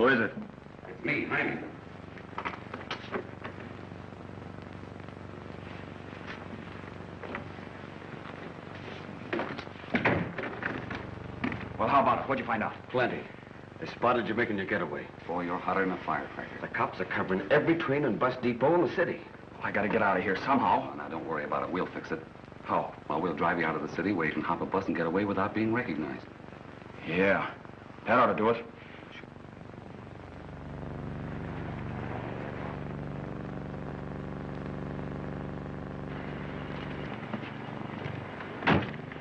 Who is it? It's me, Jaime. Well, how about it? What'd you find out? Plenty. They spotted you making your getaway. Boy, you're hotter than a firecracker. The cops are covering every train and bus depot in the city. Well, I gotta get out of here somehow. Oh, now, don't worry about it. We'll fix it. How? Well, we'll drive you out of the city where you can hop a bus and get away without being recognized. Yeah. That ought to do it.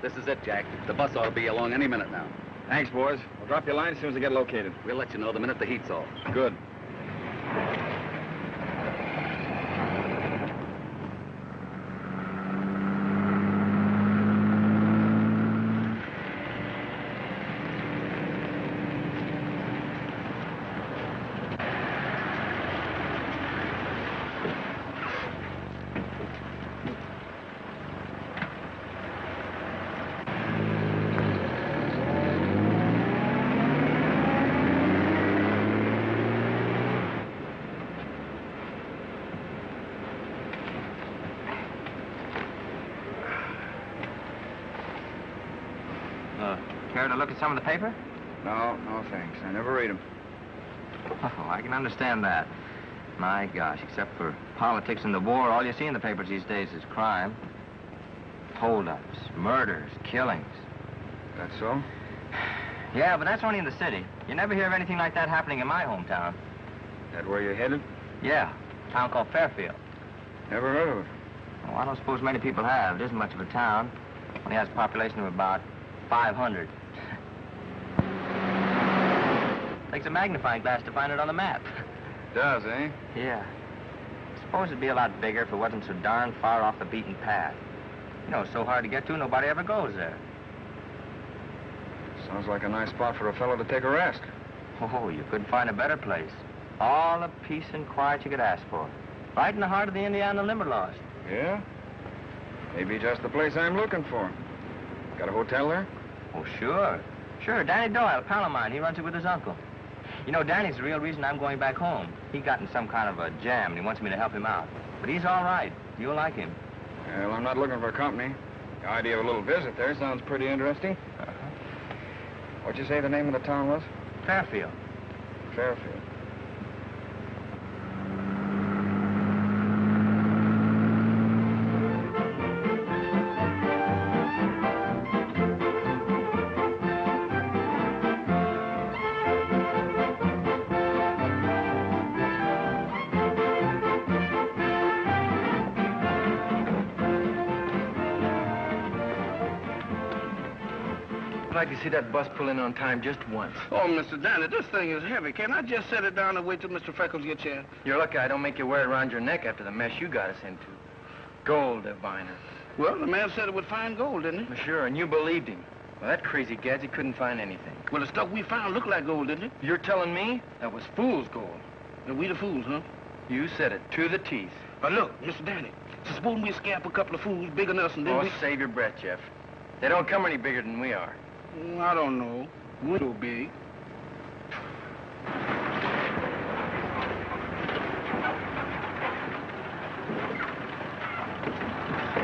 This is it, Jack. The bus ought to be along any minute now. Thanks, boys. I'll drop your line as soon as I get located. We'll let you know the minute the heat's off. Good. Care to look at some of the paper? No, thanks. I never read them. Oh, I can understand that. My gosh, except for politics and the war, all you see in the papers these days is crime. Hold-ups, murders, killings. That so? Yeah, but that's only in the city. You never hear of anything like that happening in my hometown. That where you're headed? Yeah, a town called Fairfield. Never heard of it. Oh, I don't suppose many people have. It isn't much of a town. Only has a population of about 500. Takes a magnifying glass to find it on the map. Does, eh? Yeah. I suppose it'd be a lot bigger if it wasn't so darn far off the beaten path. You know, it's so hard to get to, nobody ever goes there. Sounds like a nice spot for a fellow to take a rest. Oh, you couldn't find a better place. All the peace and quiet you could ask for. Right in the heart of the Indiana Limberlost. Yeah? Maybe just the place I'm looking for. Got a hotel there? Oh, sure. Sure, Danny Doyle, a pal of mine. He runs it with his uncle. You know, Danny's the real reason I'm going back home. He got in some kind of a jam, and he wants me to help him out. But he's all right. You'll like him. Well, I'm not looking for company. The idea of a little visit there sounds pretty interesting. Uh-huh. What'd you say the name of the town was? Fairfield. Fairfield. I'd like to see that bus pull in on time just once. Oh, Mr. Danny, this thing is heavy. Can't I just set it down and wait till Mr. Freckles gets here? You're lucky I don't make you wear it around your neck after the mess you got us into. Gold diviner. Well, the man said it would find gold, didn't he? Sure, and you believed him. Well, that crazy gadget couldn't find anything. Well, the stuff we found looked like gold, didn't it? You're telling me that was fool's gold? And we the fools, huh? You said it, to the teeth. But look, Mr. Danny, so suppose we scalp a couple of fools bigger than us and then Oh, save your breath, Jeff. They don't come any bigger than we are. I don't know. We're so big.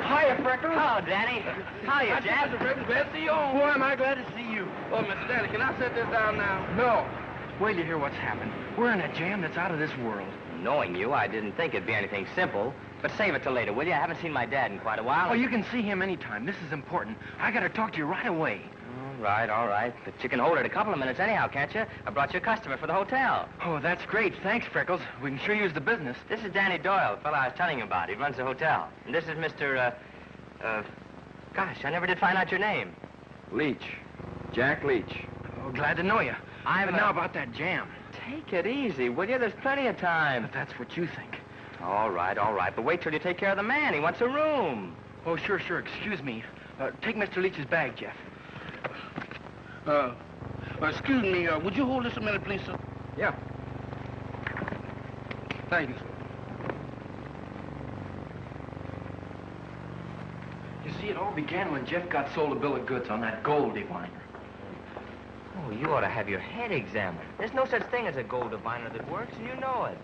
Hiya, Freckles. Hello, Danny. Hiya, Jeff. Mr. Freckles, glad to see you on. Boy, am I glad to see you. Oh, Mr. Danny, can I set this down now? No. Wait till you hear what's happened. We're in a jam that's out of this world. Knowing you, I didn't think it'd be anything simple. But save it till later, will you? I haven't seen my dad in quite a while. Oh, you can see him anytime. This is important. I gotta talk to you right away. All right. But you can hold it a couple of minutes anyhow, can't you? I brought you a customer for the hotel. Oh, that's great. Thanks, Freckles. We can sure use the business. This is Danny Doyle, the fellow I was telling you about. He runs the hotel. And this is Mr., gosh, I never did find out your name. Leach. Jack Leach. Oh, glad to know you. I'm now about that jam. Take it easy, will you? There's plenty of time. But that's what you think. All right. But wait till you take care of the man. He wants a room. Oh, sure. Excuse me. Take Mr. Leach's bag, Jeff. Excuse me, would you hold this a minute, please, sir? Yeah. Thank you, sir. You see, it all began when Jeff got sold a bill of goods on that gold diviner. Oh, Oh, you ought to have your head examined. There's no such thing as a gold diviner that works, and you know it.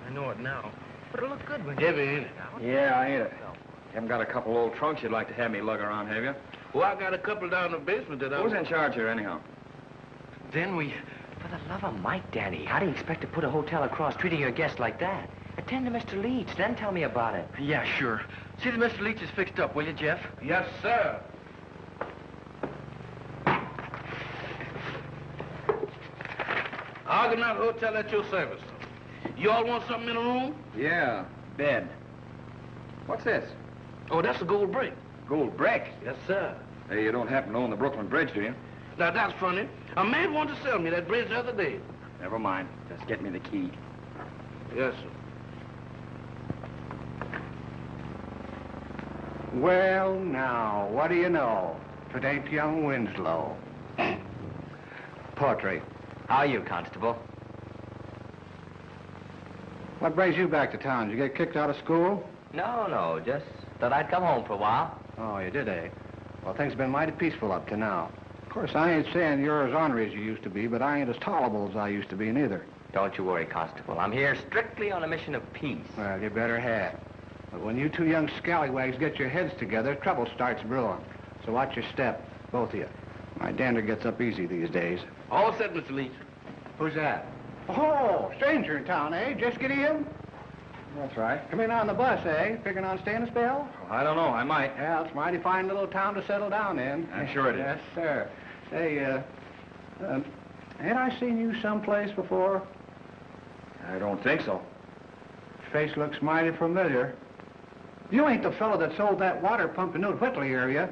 I know it now. But it'll look good when Heavy, ain't it? Yeah, I ain't it. You haven't got a couple old trunks you'd like to have me lug around, have you? Well, I got a couple down in the basement that I... Who's in charge here, anyhow? Then we... For the love of Mike, Danny, how do you expect to put a hotel across treating your guests like that? Attend to Mr. Leach, then tell me about it. Yeah, sure. See that Mr. Leach is fixed up, will you, Jeff? Yes, sir. Argonaut Hotel at your service. You all want something in the room? Yeah, bed. What's this? Oh, that's a gold brick. Gold brick? Yes, sir. Hey, you don't happen to own the Brooklyn Bridge, do you? Now, that's funny. A man wanted to sell me that bridge the other day. Never mind. Just get me the key. Yes, sir. Well, now, what do you know? If it ain't young Winslow. Portrait. How are you, Constable? What brings you back to town? Did you get kicked out of school? No, just thought I'd come home for a while. Oh, you did, eh? Well, things have been mighty peaceful up to now. Of course, I ain't saying you're as ornery as you used to be, but I ain't as tolerable as I used to be neither. Don't you worry, Constable. I'm here strictly on a mission of peace. Well, you better have. But when you two young scallywags get your heads together, trouble starts brewing. So watch your step, both of you. My dander gets up easy these days. All set, Mr. Leach. Who's that? Oh, stranger in town, eh? Just get in? That's right. Come in on the bus, eh? Figuring on staying a spell? Well, I don't know. I might. Yeah, it's a mighty fine little town to settle down in. I'm sure it is. Yes, sir. Say, ain't I seen you someplace before? I don't think so. Face looks mighty familiar. You ain't the fellow that sold that water pump in New Whitley area.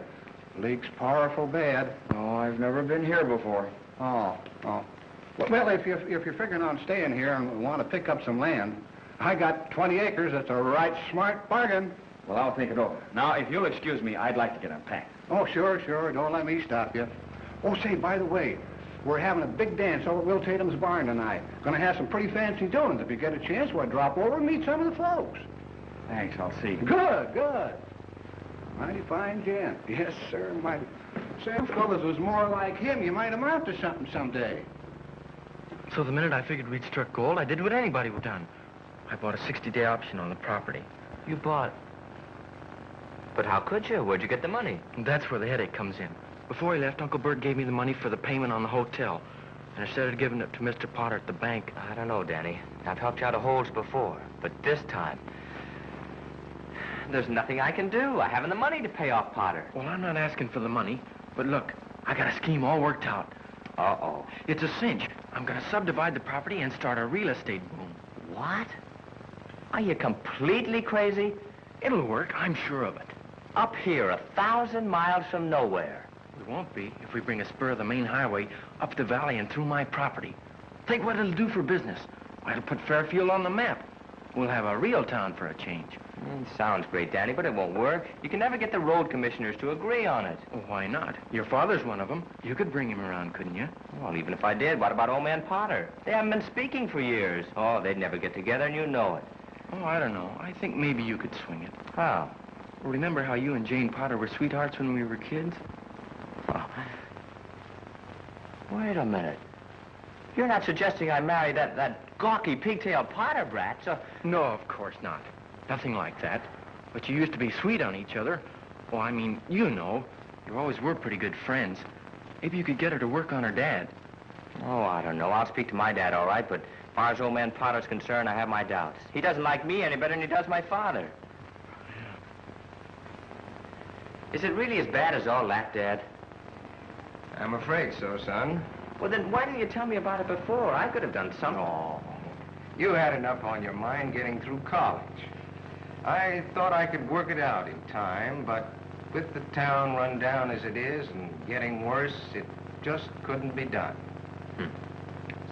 Leaks powerful bad. No, I've never been here before. Oh. Well, if you're figuring on staying here and want to pick up some land, I got 20 acres. That's a right smart bargain. Well, I'll think it over. Now, if you'll excuse me, I'd like to get unpacked. Oh, sure. Don't let me stop you. Oh, say, by the way, we're having a big dance over at Will Tatum's barn tonight. Gonna have some pretty fancy doings. If you get a chance, we'll drop over and meet some of the folks. Thanks, I'll see. Good. Mighty fine gent. Yes, sir, mighty. Sam fellas was more like him. You might amount to something someday. So the minute I figured we'd struck gold, I did what anybody would have done. I bought a 60-day option on the property. You bought... But how could you? Where'd you get the money? And that's where the headache comes in. Before he left, Uncle Bert gave me the money for the payment on the hotel. And instead of giving it to Mr. Potter at the bank... I don't know, Danny. I've helped you out of holes before. But this time... There's nothing I can do. I haven't the money to pay off Potter. Well, I'm not asking for the money. But look, I got a scheme all worked out. Uh-oh. It's a cinch. I'm gonna subdivide the property and start a real estate boom. What? Are you completely crazy? It'll work, I'm sure of it. Up here, 1,000 miles from nowhere. It won't be if we bring a spur of the main highway up the valley and through my property. Think what it'll do for business. Why, it'll put Fairfield on the map. We'll have a real town for a change. Sounds great, Danny, but it won't work. You can never get the road commissioners to agree on it. Well, why not? Your father's one of them. You could bring him around, couldn't you? Well, even if I did, what about old man Potter? They haven't been speaking for years. Oh, they'd never get together, and you know it. Oh, I don't know. I think maybe you could swing it. How? Remember how you and Jane Potter were sweethearts when we were kids? Oh. Wait a minute. You're not suggesting I marry that gawky pigtail Potter brat, so... No, of course not. Nothing like that. But you used to be sweet on each other. Well, I mean, you know. You always were pretty good friends. Maybe you could get her to work on her dad. Oh, I don't know. I'll speak to my dad, all right, but as far as old man Potter's concerned, I have my doubts. He doesn't like me any better than he does my father. Is it really as bad as all that, Dad? I'm afraid so, son. Well, then why didn't you tell me about it before? I could have done something. Oh, you had enough on your mind getting through college. I thought I could work it out in time, but with the town run down as it is and getting worse, it just couldn't be done.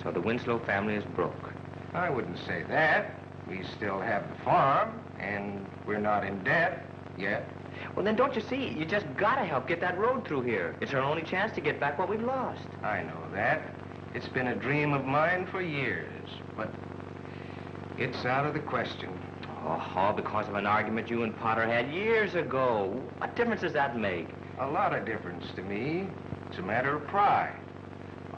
So the Winslow family is broke. I wouldn't say that. We still have the farm, and we're not in debt yet. Well, then don't you see? You just gotta help get that road through here. It's our only chance to get back what we've lost. I know that. It's been a dream of mine for years, but it's out of the question. Oh, all because of an argument you and Potter had years ago. What difference does that make? A lot of difference to me. It's a matter of pride.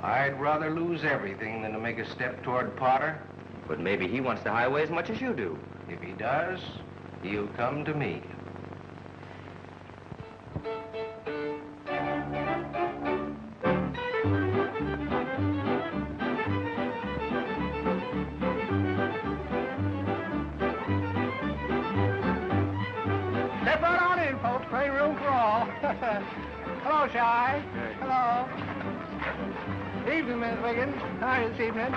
I'd rather lose everything than to make a step toward Potter. But maybe he wants the highway as much as you do. If he does, he'll come to me. Step right on in, folks. Plenty room for all. Hello, Shy. Hello. Evening, Miss Wiggins. Hi, this evening.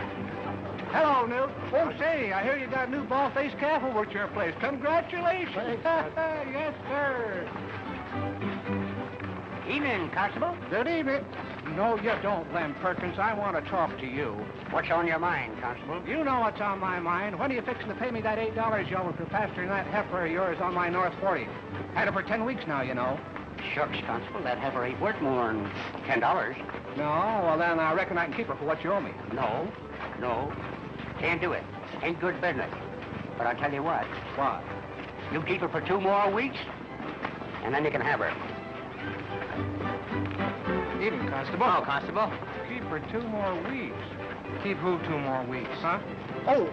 Hello, Newt. Oh, say, I hear you got a new bald-faced calf over at your place. Congratulations. Yes, sir. Evening, Constable. Good evening. No, you don't, Lem Perkins. I want to talk to you. What's on your mind, Constable? You know what's on my mind. When are you fixing to pay me that $8 you owe for pasturing that heifer of yours on my North 40? Had her for 10 weeks now, you know. Shucks, Constable, that heifer ain't worth more than $10. No? Well, then I reckon I can keep her for what you owe me. No. Can't do it. Ain't good business. But I'll tell you what. What? You keep her for 2 more weeks, and then you can have her. Evening, Constable. Oh, Constable. Keep her 2 more weeks. Keep who 2 more weeks? Huh? Oh,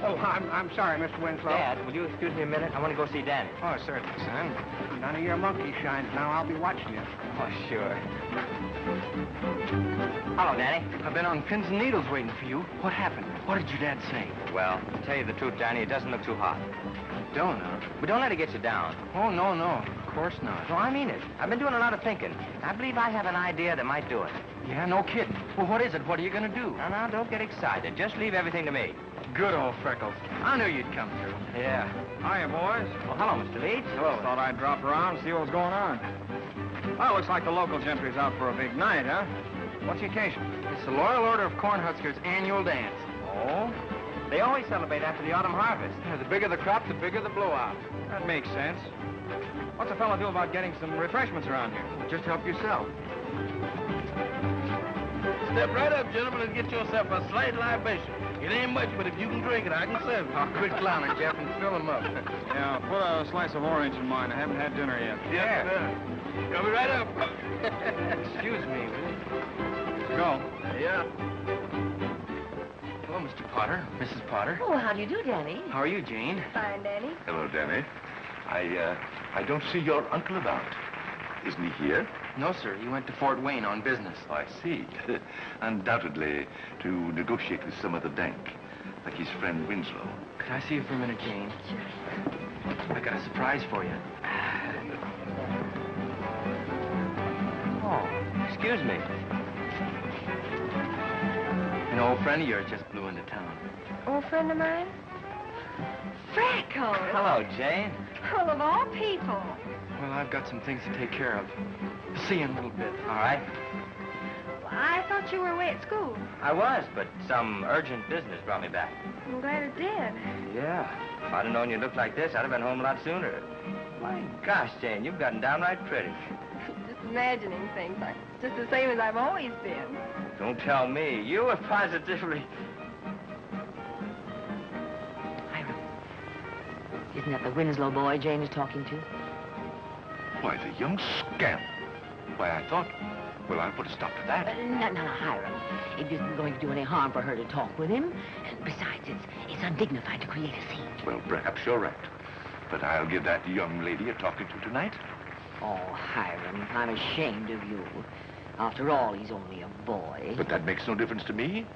I'm sorry, Mr. Winslow. Dad, will you excuse me a minute? I want to go see Danny. Oh, certainly, son. None of your monkey shines now. I'll be watching you. Oh, sure. Hello, Danny. I've been on pins and needles waiting for you. What happened? What did your dad say? Well, to tell you the truth, Danny, it doesn't look too hot. Don't know. But don't let it get you down. Oh, no. Of course not. No, I mean it. I've been doing a lot of thinking. I believe I have an idea that might do it. Yeah, no kidding. Well, what is it? What are you going to do? Now, don't get excited. Just leave everything to me. Good old Freckles. I knew you'd come through. Yeah. Hiya, boys. Well, hello, Mr. Leeds. Hello. Thought I'd drop around and see what was going on. Well, looks like the local gentry's out for a big night, huh? What's the occasion? It's the Loyal Order of Cornhuskers' annual dance. Oh? They always celebrate after the autumn harvest. Yeah, the bigger the crop, the bigger the blowout. That makes sense. What's a fellow do about getting some refreshments around here? Just help yourself. Step right up, gentlemen, and get yourself a slight libation. It ain't much, but if you can drink it, I can serve it. Oh, quit clowning, Jeff, and fill him up. Yeah, put a slice of orange in mine. I haven't had dinner yet. Yes, sir. Coming right up. Excuse me, will you? Let's go. Yeah. Hello, Mr. Potter. Mrs. Potter. Oh, how do you do, Danny? How are you, Jane? Fine, Danny. Hello, Danny. I don't see your uncle about. Isn't he here? No, sir. He went to Fort Wayne on business. Oh, I see. Undoubtedly to negotiate with some other bank, like his friend Winslow. Could I see you for a minute, Jane? I got a surprise for you. Oh, excuse me. An old friend of yours just blew into town. Old friend of mine? Freckles! Hello, Jane. Well, of all people. Well, I've got some things to take care of. See you in a little bit. All right. Well, I thought you were away at school. I was, but some urgent business brought me back. I'm glad it did. Yeah. If I'd have known you looked like this, I'd have been home a lot sooner. My gosh, Jane, you've gotten downright pretty. Just imagining things like just the same as I've always been. Don't tell me. You were positively... Hiram, isn't that the Winslow boy Jane is talking to? Why, the young scamp. Why, I thought... Well, I'll put a stop to that. No, Hiram. It isn't going to do any harm for her to talk with him. And besides, it's undignified to create a scene. Well, perhaps you're right. But I'll give that young lady a talking to tonight. Oh, Hiram, I'm ashamed of you. After all, he's only a boy. But that makes no difference to me.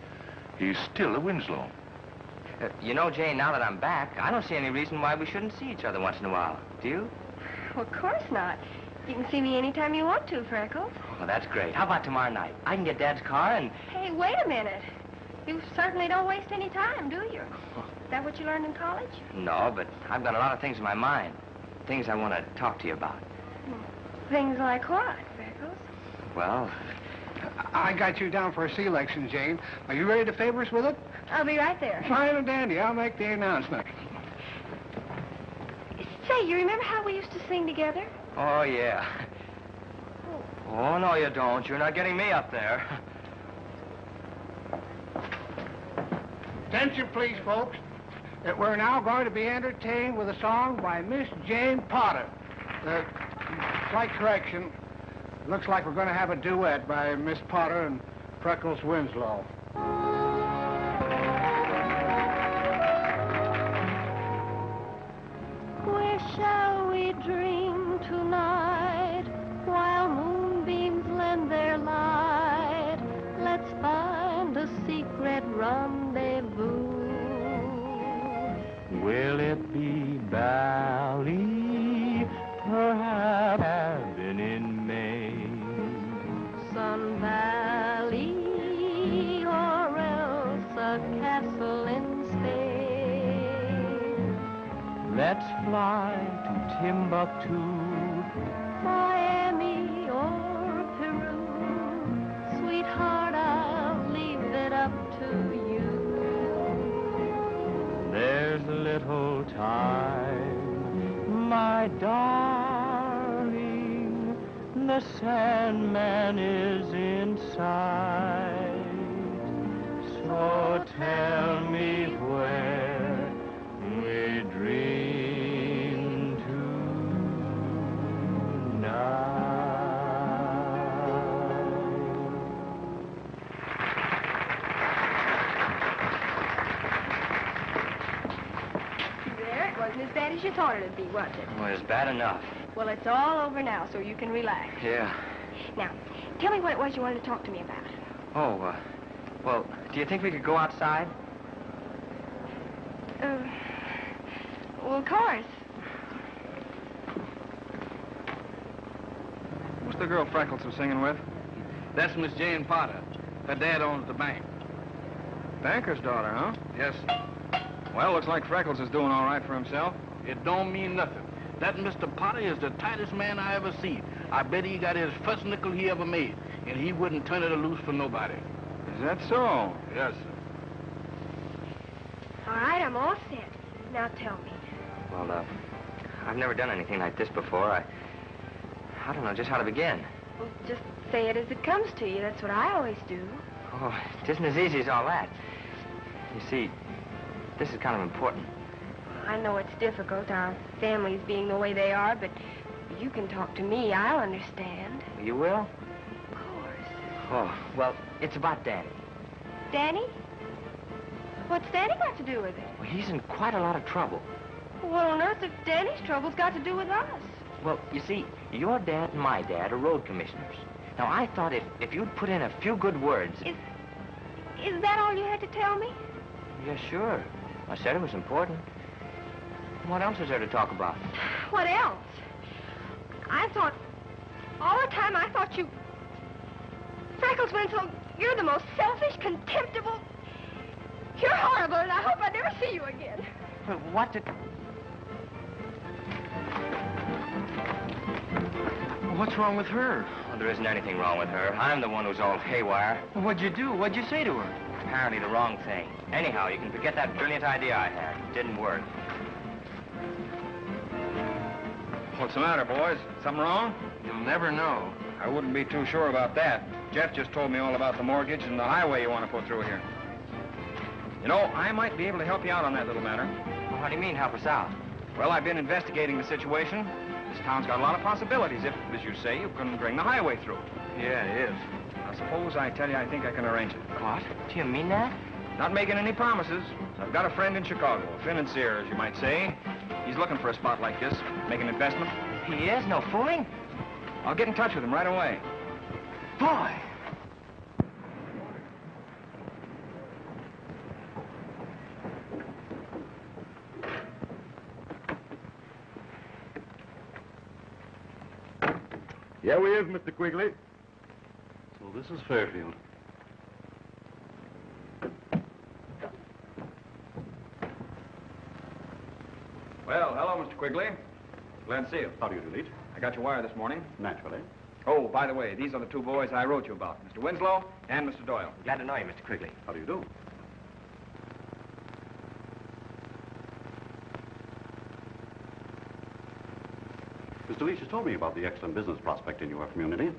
He's still a Winslow. You know, Jane, now that I'm back, I don't see any reason why we shouldn't see each other once in a while. Do you? Well, of course not. You can see me anytime you want to, Freckles. Oh, that's great. How about tomorrow night? I can get Dad's car and... Hey, wait a minute. You certainly don't waste any time, do you? Is that what you learned in college? No, but I've got a lot of things in my mind. Things I want to talk to you about. Things like what, Freckles? Well... I got you down for a C-election, Jane. Are you ready to favor us with it? I'll be right there. Fine and dandy. I'll make the announcement. Say, you remember how we used to sing together? Oh, yeah. Oh, no, you don't. You're not getting me up there. Attention, please, folks. We're now going to be entertained with a song by Miss Jane Potter. Slight correction. Looks like we're going to have a duet by Miss Potter and Freckles Winslow. Where shall we dream tonight while moonbeams lend their light? Let's find a secret rendezvous. Will it be Bali, perhaps cabin in Maine? Sun Valley, or else a castle in Spain. Let's fly to Timbuktu, Miami or Peru. Sweetheart, I'll leave it up to you. there's little time, my darling, the Sandman is in sight. So tell me where we dream tonight. There, it wasn't as bad as you thought it'd be, was it? Well, it's bad enough. Well, it's all over now, so you can relax. Yeah. Now, tell me what it was you wanted to talk to me about. Oh, well, do you think we could go outside? Well, of course. Who's the girl Freckles was singing with? That's Miss Jane Potter. Her dad owns the bank. Banker's daughter, huh? Yes, sir. Well, looks like Freckles is doing all right for himself. It don't mean nothing. That Mr. Potter is the tightest man I ever seen. I bet he got his first nickel he ever made, and he wouldn't turn it loose for nobody. Is that so? Yes, sir. All right, I'm all set. Now tell me. Well, I've never done anything like this before. I don't know just how to begin. Well, just say it as it comes to you. That's what I always do. Oh, it isn't as easy as all that. You see, this is kind of important. I know it's difficult, our families being the way they are, but you can talk to me. I'll understand. You will? Of course. Oh, well, it's about Danny. Danny? What's Danny got to do with it? Well, he's in quite a lot of trouble. What on earth has Danny's troubles got to do with us? Well, you see, your dad and my dad are road commissioners. Now, I thought if you'd put in a few good words... Is that all you had to tell me? Yeah, sure. I said it was important. What else is there to talk about? What else? All the time I thought you... Freckles Winslow, you're the most selfish, contemptible... You're horrible, and I hope I never see you again. But what did... What's wrong with her? Well, there isn't anything wrong with her. I'm the one who's all haywire. Well, what'd you do? What'd you say to her? Apparently the wrong thing. Anyhow, you can forget that brilliant idea I had. It didn't work. What's the matter, boys? Something wrong? You'll never know. I wouldn't be too sure about that. Jeff just told me all about the mortgage and the highway you want to put through here. You know, I might be able to help you out on that little matter. Well, how do you mean, help us out? Well, I've been investigating the situation. This town's got a lot of possibilities if, as you say, you can bring the highway through. Yeah, it is. Now, suppose I tell you I think I can arrange it. What? Do you mean that? Not making any promises. I've got a friend in Chicago, a financier, as you might say. He's looking for a spot like this, make an investment. He is? No fooling? I'll get in touch with him right away. Boy! Yeah, we is, Mr. Quigley. So this is Fairfield. Well, hello, Mr. Quigley. Glad to see you. How do you do, Leach? I got your wire this morning. Naturally. Oh, by the way, these are the two boys I wrote you about, Mr. Winslow and Mr. Doyle. Glad to know you, Mr. Quigley. How do you do? Mr. Leach has told me about the excellent business prospect in your community.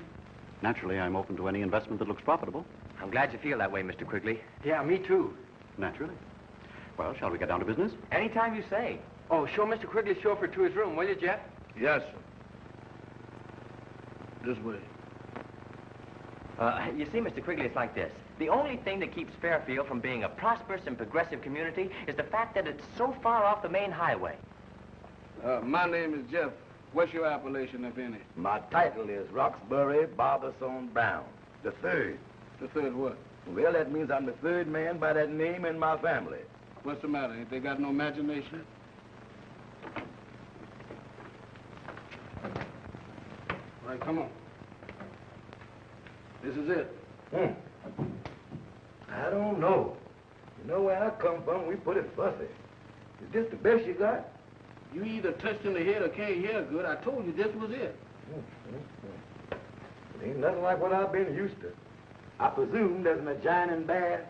Naturally, I'm open to any investment that looks profitable. I'm glad you feel that way, Mr. Quigley. Yeah, me too. Naturally. Well, shall we get down to business? Anytime you say. Oh, show Mr. Quigley's chauffeur to his room, will you, Jeff? Yes, sir. This way. You see, Mr. Quigley, it's like this. The only thing that keeps Fairfield from being a prosperous and progressive community is the fact that it's so far off the main highway. My name is Jeff. What's your appellation, if any? My title is Roxbury Barberson Brown, the third. The third what? Well, that means I'm the third man by that name in my family. What's the matter? Ain't they got no imagination? All right, come on. This is it. I don't know. You know where I come from, we put it fussy. Is this the best you got? You either touched in the head or can't hear good. I told you this was it. It ain't nothing like what I've been used to. I presume there's an adjoining bath?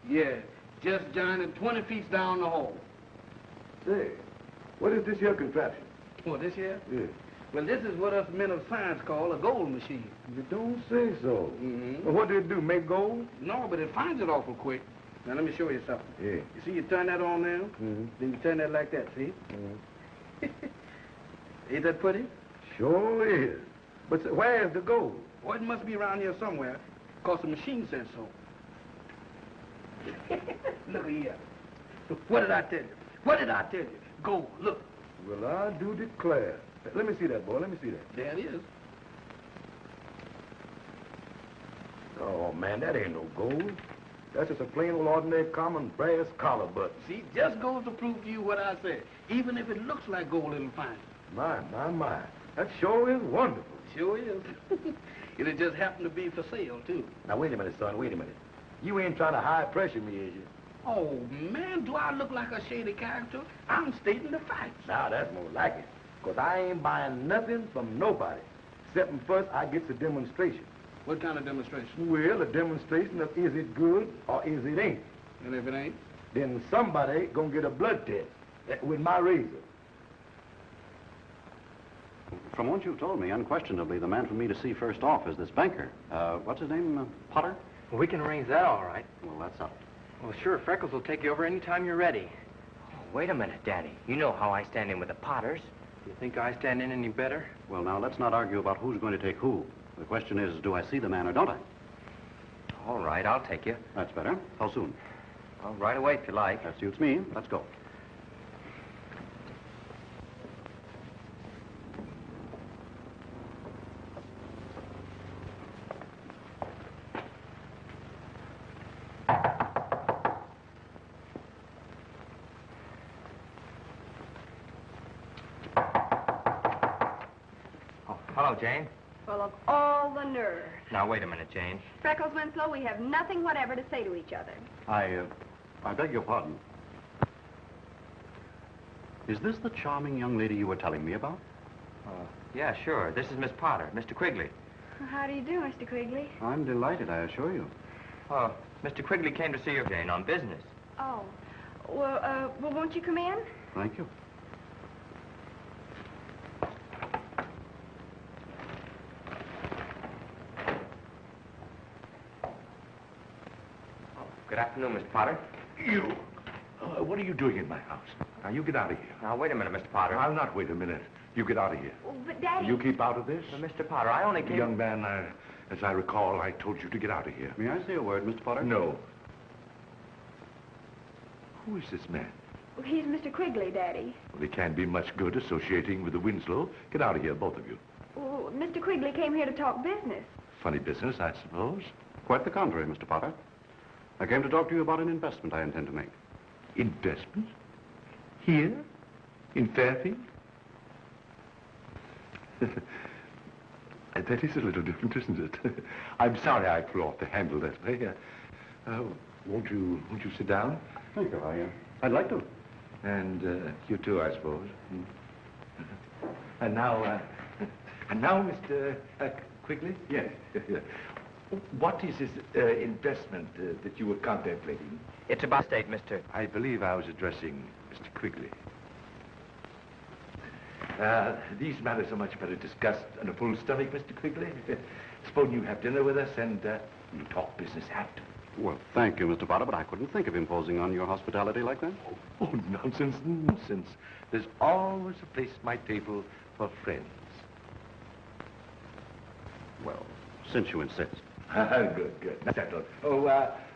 Yeah, just joining 20 feet down the hall. Say, what is this here contraption? What, this here? Yeah. Well, this is what us men of science call a gold machine. You don't say so. Well, what did it do, make gold? No, but it finds it awful quick. Now, let me show you something. Yeah. You see, you turn that on now, then you turn that like that, see? Ain't that pretty? Sure is. But where's the gold? Well, it must be around here somewhere, because the machine says so. Look here. What did I tell you? What did I tell you? Gold, look. Well, I do declare. Let me see that, boy. Let me see that. There it is. Oh, man, that ain't no gold. That's just a plain old ordinary common brass collar button. See, just goes to prove to you what I said. Even if it looks like gold, it'll find it. My. That sure is wonderful. Sure is. It'll just happen to be for sale, too. Now, wait a minute, son, wait a minute. You ain't trying to high pressure me, is you? Oh, man, do I look like a shady character? I'm stating the facts. Now, that's more like it. Because I ain't buying nothing from nobody. Except first I get the demonstration. What kind of demonstration? Well, a demonstration of is it good or is it ain't. And if it ain't? Then somebody gonna get a blood test with my razor. From what you've told me, unquestionably, the man for me to see first off is this banker. What's his name? Potter? Well, we can arrange that all right. Well, that's up. Well, sure, Freckles will take you over any time you're ready. Oh, wait a minute, Daddy. You know how I stand in with the Potters. You think I stand in any better? Well, now, let's not argue about who's going to take who. The question is, do I see the man or don't I? All right, I'll take you. That's better. How soon? Well, right away, if you like. That suits me. Let's go. Hello, Jane. Full of all the nerve. Now, wait a minute, Jane. Freckles Winslow, we have nothing whatever to say to each other. I beg your pardon. Is this the charming young lady you were telling me about? Yeah, sure. This is Miss Potter, Mr. Quigley. How do you do, Mr. Quigley? I'm delighted, I assure you. Oh, Mr. Quigley came to see you, Jane, on business. Oh. Well, won't you come in? Thank you. Good afternoon, Mr. Potter. You! What are you doing in my house? Now, you get out of here. Now, wait a minute, Mr. Potter. I'll not wait a minute. You get out of here. Oh, but, Daddy... You keep out of this? Mr. Potter, I only came... Young man, as I recall, I told you to get out of here. May I say a word, Mr. Potter? No. Who is this man? Well, he's Mr. Quigley, Daddy. Well, he can't be much good associating with the Winslow. Get out of here, both of you. Well, Mr. Quigley came here to talk business. Funny business, I suppose. Quite the contrary, Mr. Potter. I came to talk to you about an investment I intend to make. Investment? Here? In Fairfield? That is a little different, isn't it? I'm sorry I flew off the handle that way. Won't you sit down? Thank you. I'd like to. And you too, I suppose. And now, Mr. Quigley? Yes. What is this investment that you were contemplating? It's about state, Mr. I believe I was addressing Mr. Quigley. These matters are much better discussed on a full stomach, Mr. Quigley. Suppose you have dinner with us and we'll talk business after. Well, thank you, Mr. Potter, but I couldn't think of imposing on your hospitality like that. Oh, nonsense, nonsense. There's always a place at my table for friends. Well, since you insist. Good. That's settled. Oh,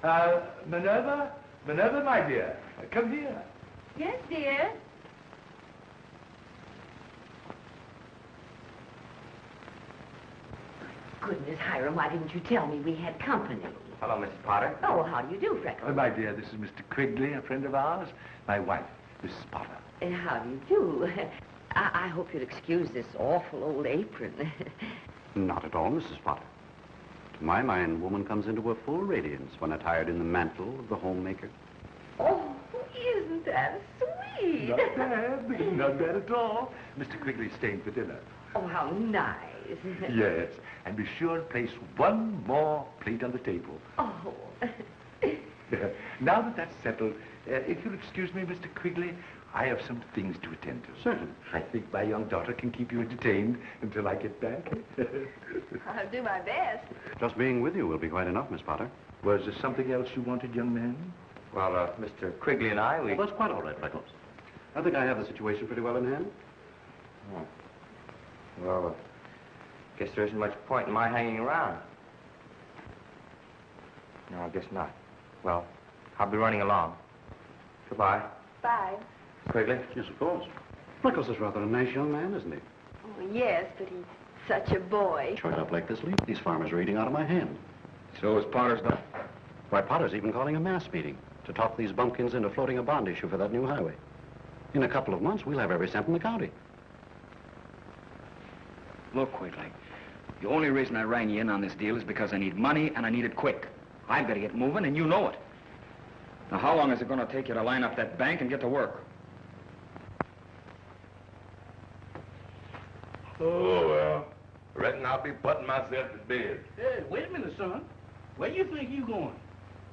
Minerva? Minerva, my dear, come here. Yes, dear. Goodness, Hiram, why didn't you tell me we had company? Hello, Mrs. Potter. Oh, how do you do, Freckles? My dear, this is Mr. Quigley, a friend of ours. My wife, Mrs. Potter. How do you do? I hope you'll excuse this awful old apron. Not at all, Mrs. Potter. To my mind, woman comes into her full radiance when attired in the mantle of the homemaker. Oh, isn't that sweet? Not bad, not bad at all. Mr. Quigley's staying for dinner. Oh, how nice. Yes, and be sure and place one more plate on the table. Oh. Now that that's settled, if you'll excuse me, Mr. Quigley, I have some things to attend to. Certainly. I think my young daughter can keep you entertained until I get back. I'll do my best. Just being with you will be quite enough, Miss Potter. Was there something else you wanted, young man? Well, Mr. Quigley and I, we... Well, that's quite all right, Freckles. I think I have the situation pretty well in hand. Oh. Well, guess there isn't much point in my hanging around. No, I guess not. Well, I'll be running along. Goodbye. Bye. Quigley? Yes, of course. Freckles is rather a nice young man, isn't he? Oh, yes, but he's such a boy. Short up like this leaf, these farmers are eating out of my hand. So is Potter's done. Why, Potter's even calling a mass meeting to talk these bumpkins into floating a bond issue for that new highway. In a couple of months, we'll have every cent in the county. Look, Quigley, the only reason I rang you in on this deal is because I need money and I need it quick. I've got to get moving and you know it. Now, how long is it going to take you to line up that bank and get to work? Oh, well, reckon I'll be putting myself to bed. Hey, wait a minute, son. Where you think you going?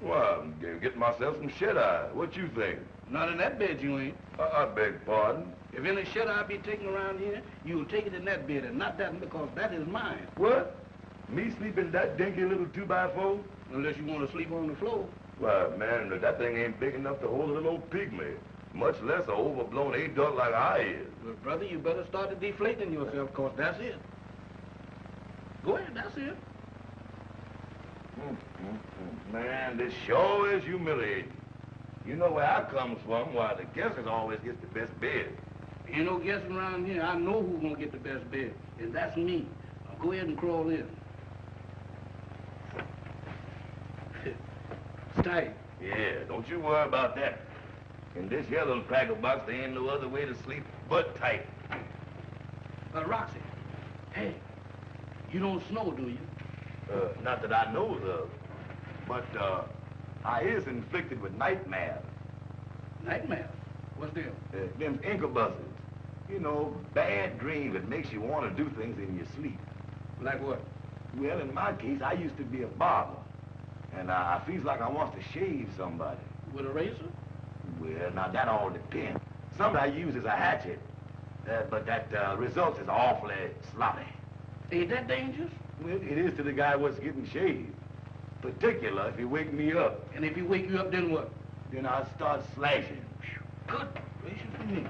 Well, I'm getting myself some shut-eye. What you think? Not in that bed, you ain't. I beg pardon. If any shut-eye be taken around here, you'll take it in that bed and not that one because that is mine. What? Me sleeping that dinky little 2x4? Unless you want to sleep on the floor. Why, man, that thing ain't big enough to hold a little old pygmy, much less a overblown adult like I is. Well, brother, you better start deflating yourself, because that's it. Go ahead, that's it. Man, this sure is humiliating. You know where I comes from, why the guesses always gets the best bed. Ain't no guessing around here. I know who's gonna get the best bed, and that's me. Now go ahead and crawl in. It's tight. Yeah, don't you worry about that. In this here little cracker box, there ain't no other way to sleep but tight. Roxy, hey, you don't snow, do you? Not that I knows of. But, I is inflicted with nightmares. Nightmares? What's them? Them incubuses. You know, bad dreams that makes you want to do things in your sleep. Like what? Well, in my case, I used to be a barber. And I feels like I want to shave somebody. With a razor? Well, now that all depends. Some I use as a hatchet. But that result is awfully sloppy. Ain't that dangerous? Well, it is to the guy what's getting shaved. Particular if he wake me up. And if he wake you up, then what? Then I'll start slashing. Good gracious me.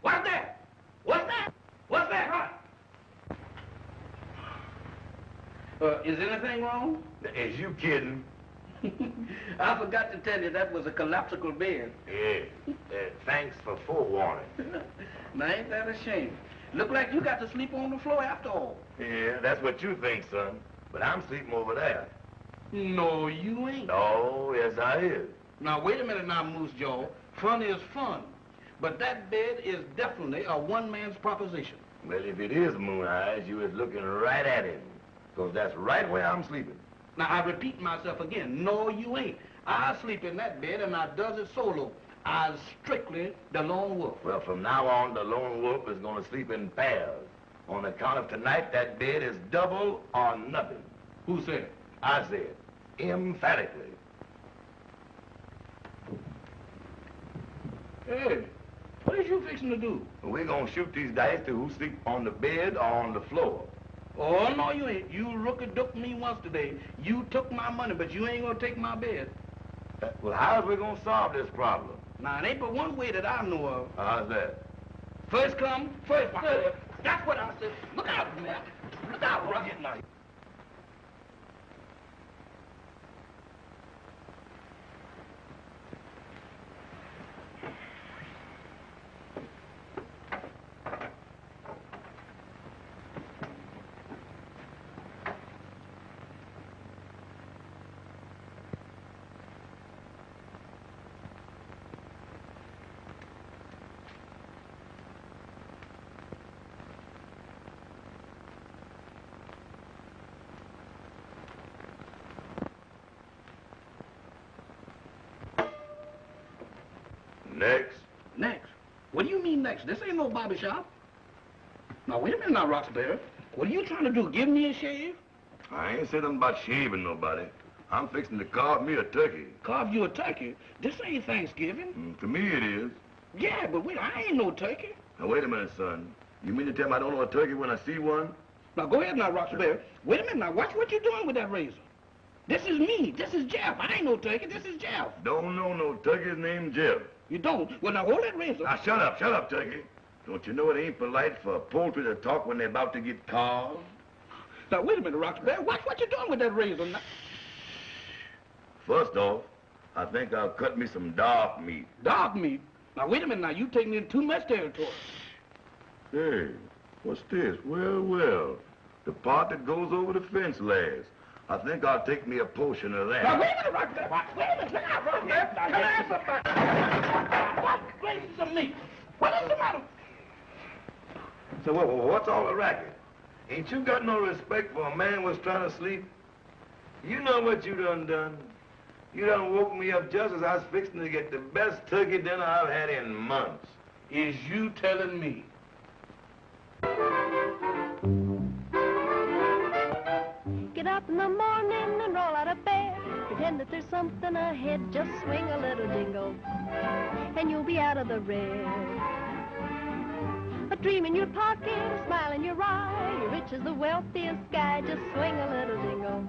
What's that? What's that? What's that? Is anything wrong? Is you kidding? I forgot to tell you that was a collapsible bed. Yeah. Thanks for forewarning. Now, ain't that a shame? Look like you got to sleep on the floor after all. Yeah, that's what you think, son. But I'm sleeping over there. No, you ain't. Oh, yes, I is. Now, wait a minute now, Moose Jaw. Fun is fun. But that bed is definitely a one-man's proposition. Well, if it is Moon Eyes, you is looking right at him. Because that's right where I'm sleeping. Now, I repeat myself again. No, you ain't. I sleep in that bed, and I does it solo. I's strictly the lone wolf. Well, from now on, the lone wolf is going to sleep in pairs. On account of tonight, that bed is double or nothing. Who said? I said. Emphatically. Hey, what is you fixing to do? We're going to shoot these dice to who sleep on the bed or on the floor. Oh, no, you ain't. You rookie-dooked me once today. You took my money, but you ain't gonna take my bed. Well, how's we gonna solve this problem? Now, it ain't but one way that I know of. How's that? First come, first served. That's what I said. Look out, man. Look out, bro. Now. Next. Next? What do you mean next? This ain't no barber shop. Now, wait a minute now, Roxbury. What are you trying to do, give me a shave? I ain't said nothing about shaving nobody. I'm fixing to carve me a turkey. Carve you a turkey? This ain't Thanksgiving. To me it is. Yeah, but wait, I ain't no turkey. Now, wait a minute, son. You mean to tell me I don't know a turkey when I see one? Now, go ahead now, Roxbury. Wait a minute now. Watch what you're doing with that razor. This is me. This is Jeff. I ain't no turkey. This is Jeff. Don't know no turkeys named Jeff. You don't? Well, now, hold that razor. Now, shut up, turkey. Don't you know it ain't polite for poultry to talk when they're about to get carved? Now, wait a minute, Roxbury. Watch what you're doing with that razor now. First off, I think I'll cut me some dark meat. Dark meat? Now, wait a minute now. You taking in too much territory. Hey, what's this? Well, the part that goes over the fence last. I think I'll take me a portion of that. Now, wait a minute, Roxbury. Wait a minute. Look out, Roxbury. Come here, somebody. What gracious of me? What is the matter? So what's all the racket? Ain't you got no respect for a man was trying to sleep? You know what you done? You done woke me up just as I was fixing to get the best turkey dinner I've had in months. Is you telling me? Get up in the morning and roll out of bed. Pretend that there's something ahead. Just swing a little jingle, and you'll be out of the red. A dream in your pocket, a smile in your eye. You're rich as the wealthiest guy. Just swing a little jingle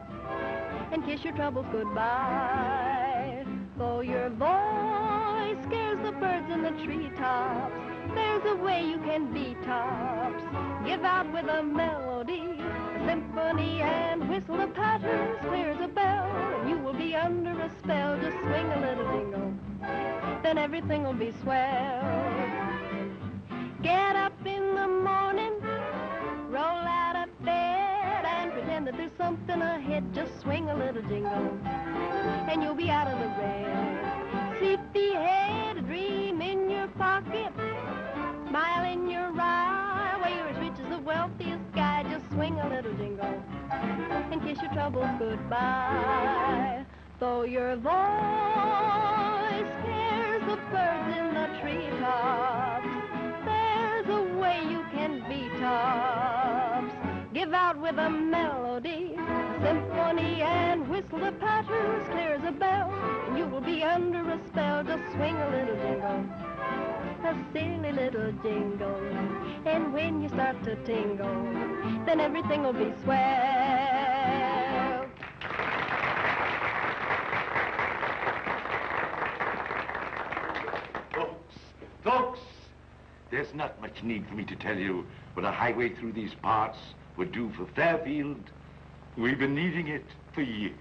and kiss your troubles goodbye. Though your voice scares the birds in the treetops, there's a way you can be tops. Give out with a melody, a symphony, and whistle the patterns clear as a bell, and you will be under a spell. Just swing a little jingle, then everything will be swell. Get up in the morning, roll out of bed, and pretend that there's something ahead. Just swing a little jingle, and you'll be out of the red. Sleepy head, a dream in your pocket, smile in your eye. Well, you're as rich as the wealthiest guy. Just swing a little jingle and kiss your troubles goodbye. Though your voice scares the birds in the treetops, there's a way you can be tops. Give out with a melody, a symphony, and whistle the patterns clear as a bell, and you will be under a spell. Just swing a little jingle, a silly little jingle, and when you start to tingle, then everything will be swell. Folks, there's not much need for me to tell you what a highway through these parts would do for Fairfield. We've been needing it for years.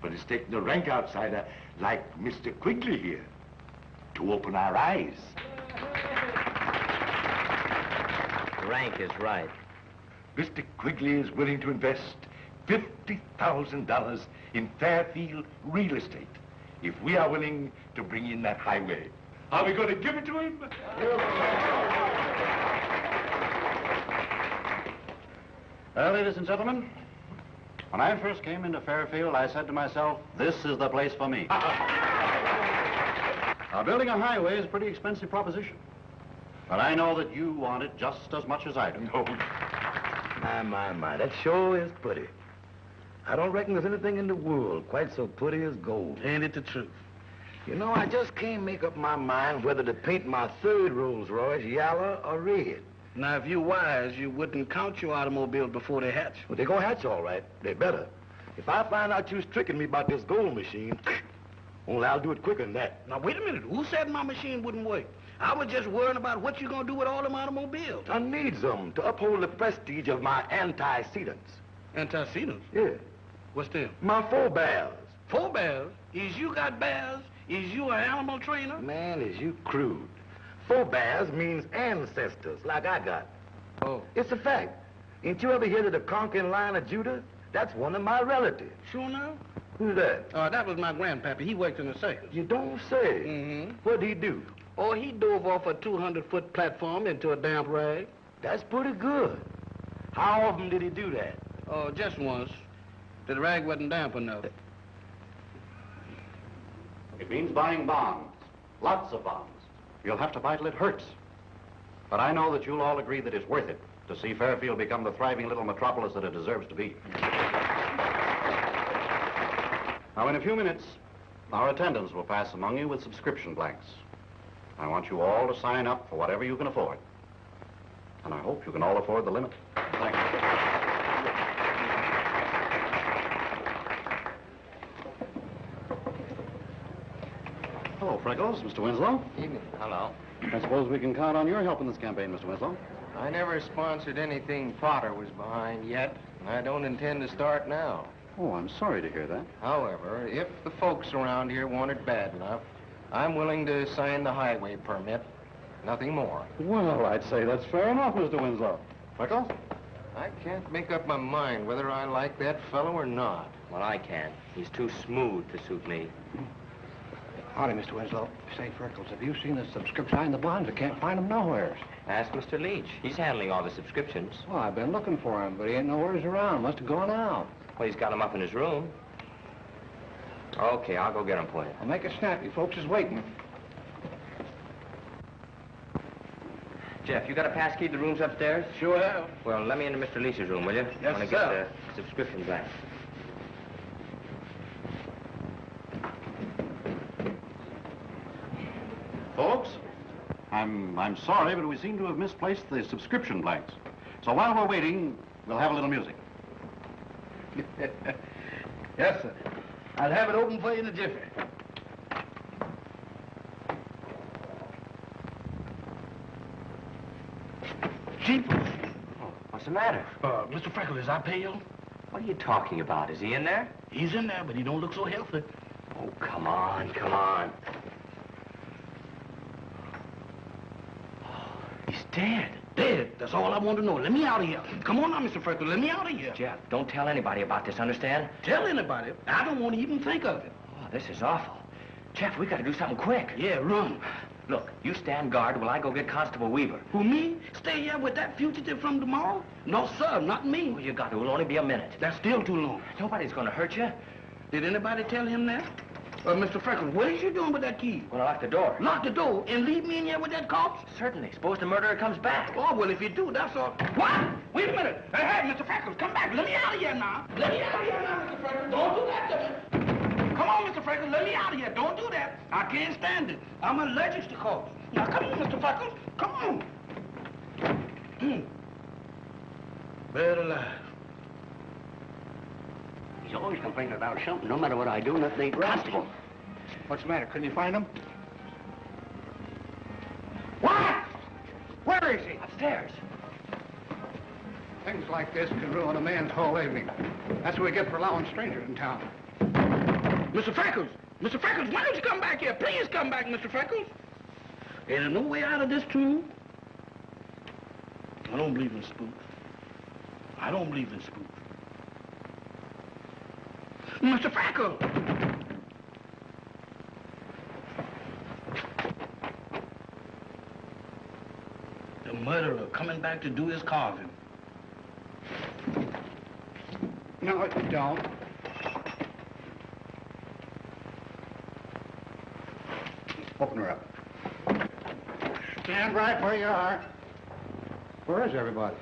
But it's taken a rank outsider like Mr. Quigley here to open our eyes. Rank is right. Mr. Quigley is willing to invest $50,000 in Fairfield real estate if we are willing to bring in that highway. Are we going to give it to him? Well, ladies and gentlemen, when I first came into Fairfield, I said to myself, this is the place for me. Now, building a highway is a pretty expensive proposition. But I know that you want it just as much as I do. Oh, my, that sure is pretty. I don't reckon there's anything in the world quite so pretty as gold. Ain't it the truth? You know, I just can't make up my mind whether to paint my third Rolls Royce yellow or red. Now, if you wise, you wouldn't count your automobiles before they hatch. Well, they're gonna hatch all right. They better. If I find out you tricking me about this gold machine, Only I'll do it quicker than that. Now, wait a minute. Who said my machine wouldn't work? I was just worrying about what you're going to do with all them automobiles. I need them to uphold the prestige of my antecedents. Antecedents? Yeah. What's them? My forebears. Forebears? Is you got bears? Is you an animal trainer? Man, is you crude. Forebears means ancestors, like I got. Oh. It's a fact. Ain't you ever heard of the conquering line of Judah? That's one of my relatives. Sure now? Who's that? That was my grandpappy. He worked in the circus. You don't say. Mm-hmm. What'd he do? Oh, he dove off a 200-foot platform into a damp rag. That's pretty good. How often did he do that? Oh, just once. The rag wasn't damp enough. It means buying bonds. Lots of bonds. You'll have to buy till it hurts. But I know that you'll all agree that it's worth it to see Fairfield become the thriving little metropolis that it deserves to be. Now, in a few minutes, our attendants will pass among you with subscription blanks. I want you all to sign up for whatever you can afford. And I hope you can all afford the limit. Thank you. Hello, Freckles. Mr. Winslow. Evening. Hello. I suppose we can count on your help in this campaign, Mr. Winslow. I never sponsored anything Potter was behind yet, and I don't intend to start now. Oh, I'm sorry to hear that. However, if the folks around here want it bad enough, I'm willing to sign the highway permit. Nothing more. Well, I'd say that's fair enough, Mr. Winslow. Freckles? I can't make up my mind whether I like that fellow or not. Well, I can. He's too smooth to suit me. Howdy, Mr. Winslow. Say, Freckles, have you seen the subscription in the bonds? I can't find them nowhere. Ask Mr. Leach. He's handling all the subscriptions. Well, I've been looking for him, but he ain't nowheres around. Must have gone out. Well, he's got him up in his room. Okay, I'll go get him for you. I'll make it snappy. Folks is waiting. Jeff, you got a pass key to the rooms upstairs? Sure have. Well, let me into Mr. Leach's room, will you? Yes, I want to sir. get the subscription blank. Folks, I'm sorry, but we seem to have misplaced the subscription blanks. So while we're waiting, we'll have a little music. Yes, sir. I'll have it open for you in a jiffy. Jeepers. Oh, what's the matter? Mr. Freckles, is I pale? What are you talking about? Is he in there? He's in there, but he don't look so healthy. Oh, come on, come on. He's dead. Dead. That's all I want to know. Let me out of here. Come on now, Mr. Freckles. Let me out of here. Jeff, don't tell anybody about this, understand? Tell anybody. I don't want to even think of it. Oh, this is awful. Jeff, we got to do something quick. Yeah, run. Look, you stand guard while I go get Constable Weaver. Who, me? Stay here with that fugitive from tomorrow? No, sir, not me. Oh, you got to. It'll only be a minute. That's still too long. Nobody's going to hurt you. Did anybody tell him that? Mr. Freckles, what is you doing with that key? Well, lock the door. Lock the door and leave me in here with that corpse? Certainly. Suppose the murderer comes back. Oh, well, if you do, that's all. What? Wait a minute. Hey, Mr. Freckles, come back. Let me out of here now. Let me out of here now, Mr. Freckles. Don't do that to me. Come on, Mr. Freckles, let me out of here. Don't do that. I can't stand it. I'm allergic to corpse. Now, come on, Mr. Freckles. Come on. Buried alive. He's always complaining about something. No matter what I do, nothing ain't right. Constable. What's the matter? Couldn't you find him? What? Where is he? Upstairs. Things like this can ruin a man's whole evening. That's what we get for allowing strangers in town. Mr. Freckles! Mr. Freckles, why don't you come back here? Please come back, Mr. Freckles. There's no way out of this tomb. I don't believe in spooks. I don't believe in spooks. Mr. Freckles! The murderer coming back to do his carving. No, you don't. Open her up. Stand right where you are. Where is everybody?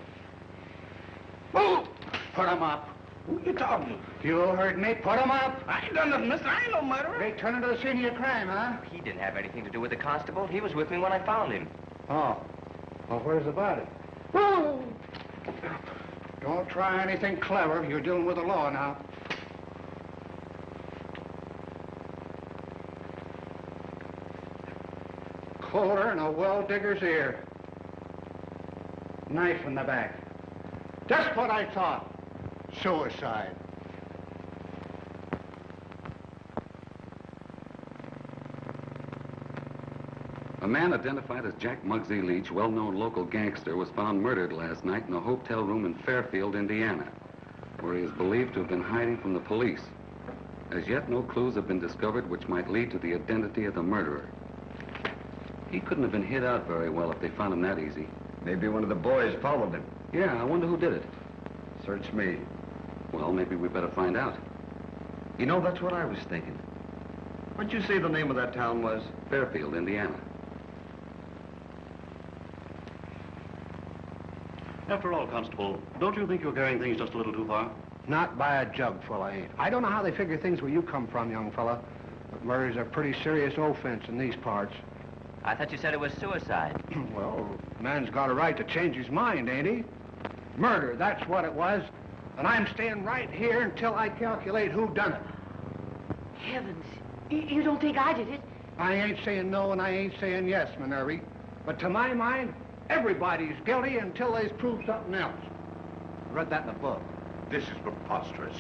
Move! Put them up. Who you talking to? You heard me. Put them up. I ain't done nothing, mister. I ain't no murderer. They turn into the scene of your crime, huh? He didn't have anything to do with the constable. He was with me when I found him. Oh. Well, where's the body? Woo! Don't try anything clever. You're dealing with the law now. folder in a well-digger's ear. Knife in the back. Just what I thought. Suicide. A man identified as Jack Muggsy Leach, well-known local gangster, was found murdered last night in a hotel room in Fairfield, Indiana, where he is believed to have been hiding from the police. As yet, no clues have been discovered which might lead to the identity of the murderer. He couldn't have been hid out very well if they found him that easy. Maybe one of the boys followed him. Yeah, I wonder who did it. Search me. Well, maybe we better find out. You know, that's what I was thinking. What'd you say the name of that town was? Fairfield, Indiana. After all, Constable, don't you think you're carrying things just a little too far? Not by a jugful, I ain't. I don't know how they figure things where you come from, young fella, but murder's a pretty serious offense in these parts. I thought you said it was suicide. Well, man's got a right to change his mind, ain't he? Murder, that's what it was. And I'm staying right here until I calculate who done it. Heavens, you don't think I did it? I ain't saying no and I ain't saying yes, Minervy. But to my mind, everybody's guilty until they's proved something else. I read that in the book. This is preposterous.